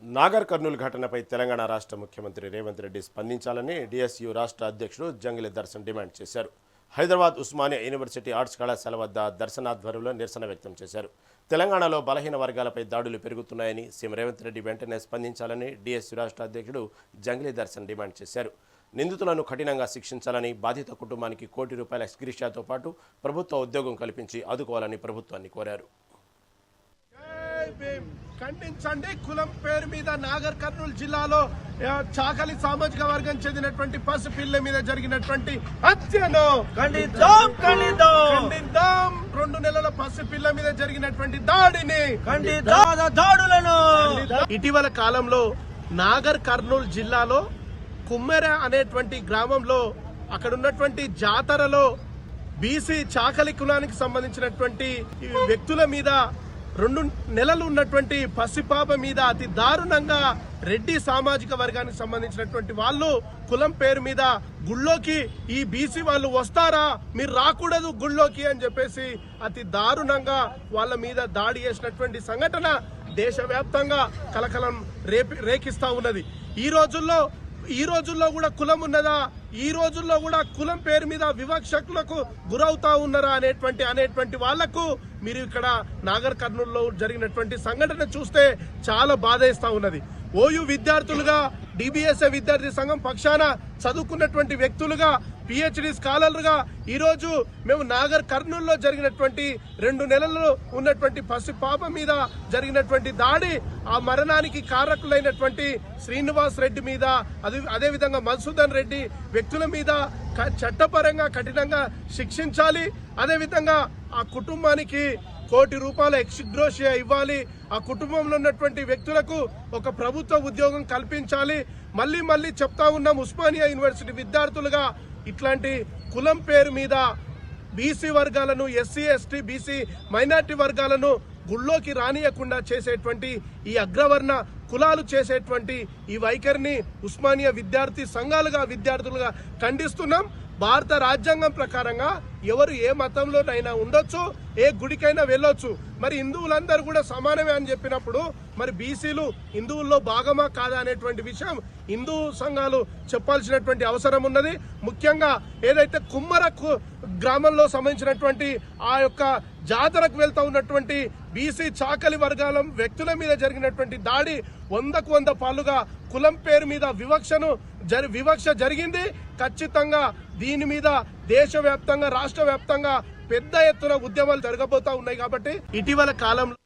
నాగర్ కర్నూలు ఘటనపై తెలంగాణ రాష్ట్ర ముఖ్యమంత్రి రేవంత్ రెడ్డి స్పందించాలని డిఎస్యు రాష్ట్ర అధ్యక్షుడు జంగిలి దర్శన్ డిమాండ్ చేశారు. హైదరాబాద్ ఉస్మానియా యూనివర్సిటీ ఆర్ట్స్ కళాశాల వద్ద దర్శన్ ఆధ్వర్యంలో నిరసన వ్యక్తం చేశారు. తెలంగాణలో బలహీన వర్గాలపై దాడులు పెరుగుతున్నాయని సీఎం రేవంత్ రెడ్డి వెంటనే స్పందించాలని డిఎస్యు రాష్ట్ర అధ్యక్షుడు జంగిలి దర్శన్ డిమాండ్ చేశారు. నిందితులను కఠినంగా శిక్షించాలని, బాధిత కుటుంబానికి ₹1 కోటి ఎక్స్గ్రేషియాతో పాటు ప్రభుత్వ ఉద్యోగం కల్పించి ఆదుకోవాలని ప్రభుత్వాన్ని కోరారు. ఖండించండి. కులం పేరు మీద నాగర్ కర్నూలు జిల్లాలో చాకలి సామాజిక వర్గం చెందినటువంటి పసిపిల్ల మీద జరిగినటువంటి హత్యను ఖండిద్దాం. 2 నెలల పసిపిల్ల మీద జరిగినటువంటి దాడిని దాడులను ఇటీవల కాలంలో నాగర్ కర్నూలు జిల్లాలో కుమ్మెర అనేటువంటి గ్రామంలో అక్కడ ఉన్నటువంటి జాతరలో బీసీ చాకలి కులానికి సంబంధించినటువంటి వ్యక్తుల మీద 2 నెలలు ఉన్నటువంటి పసిపాప మీద అతి దారుణంగా రెడ్డి సామాజిక వర్గానికి సంబంధించినటువంటి వాళ్ళు కులం పేరు మీద గుళ్ళోకి ఈ బీసీ వాళ్ళు వస్తారా, మీరు రాకూడదు గుళ్ళోకి అని చెప్పేసి అతి దారుణంగా వాళ్ళ మీద దాడి చేసినటువంటి సంఘటన దేశవ్యాప్తంగా కలకలం రేకిస్తా ఉన్నది. ఈ రోజుల్లో కూడా కులం ఉన్నదా, ఈ రోజుల్లో కూడా కులం పేరు మీద వివక్షకులకు గురవుతా ఉన్నారా అనేటువంటి వాళ్లకు మీరు ఇక్కడ నాగర్ కర్నూలులో జరిగినటువంటి సంఘటన చూస్తే చాలా బాధేస్తా ఉన్నది. ఓయూ విద్యార్థులుగా, డిబిఎస్ఏ విద్యార్థి సంఘం పక్షాన చదువుకున్నటువంటి వ్యక్తులుగా, పిహెచ్డి స్కాలర్లుగా ఈరోజు మేము నాగర్ కర్నూలులో జరిగినటువంటి 2 నెలలు ఉన్నటువంటి పసి పాప మీద జరిగినటువంటి దాడి, ఆ మరణానికి కారకులైనటువంటి శ్రీనివాస్ రెడ్డి మీద, అదేవిధంగా మధుసూదన్ రెడ్డి వ్యక్తుల మీద చట్టపరంగా కఠినంగా శిక్షించాలి. అదేవిధంగా ఆ కుటుంబానికి ₹1 కోటి ఎక్స్గ్రేషియా ఇవ్వాలి. ఆ కుటుంబంలో ఉన్నటువంటి వ్యక్తులకు ఒక ప్రభుత్వ ఉద్యోగం కల్పించాలి. మళ్ళీ చెప్తా ఉన్నాం, ఉస్మానియా యూనివర్సిటీ విద్యార్థులుగా ఇట్లాంటి కులం పేరు మీద బీసీ వర్గాలను, ఎస్సీ ఎస్టీ బీసీ మైనార్టీ వర్గాలను గుళ్ళోకి రానియకుండా చేసేటువంటి ఈ అగ్రవర్ణ కులాలు చేసేటువంటి ఈ వైఖరిని ఉస్మానియా విద్యార్థి సంఘాలుగా, విద్యార్థులుగా ఖండిస్తున్నాం. భారత రాజ్యాంగం ప్రకారంగా ఎవరు ఏ మతంలోనైనా ఉండొచ్చు, ఏ గుడికైనా వెళ్ళొచ్చు. మరి హిందువులందరూ కూడా సమానమే అని చెప్పినప్పుడు మరి బీసీలు హిందువుల్లో భాగమా కాదా అనేటువంటి విషయం హిందూ సంఘాలు చెప్పాల్సినటువంటి అవసరం ఉన్నది. ముఖ్యంగా ఏదైతే కుమ్మర గ్రామంలో సంబంధించినటువంటి ఆ యొక్క జాతరకు వెళ్తా ఉన్నటువంటి బీసీ చాకలి వర్గాల వ్యక్తుల మీద జరిగినటువంటి దాడి 100కు 100 పాలుగా కులం పేరు మీద వివక్ష జరిగింది. ఖచ్చితంగా దీని మీద దేశవ్యాప్తంగా, రాష్ట్ర వ్యాప్తంగా పెద్ద ఎత్తున ఉద్యమాలు జరగబోతా ఉన్నాయి. కాబట్టి ఇటీవల కాలంలో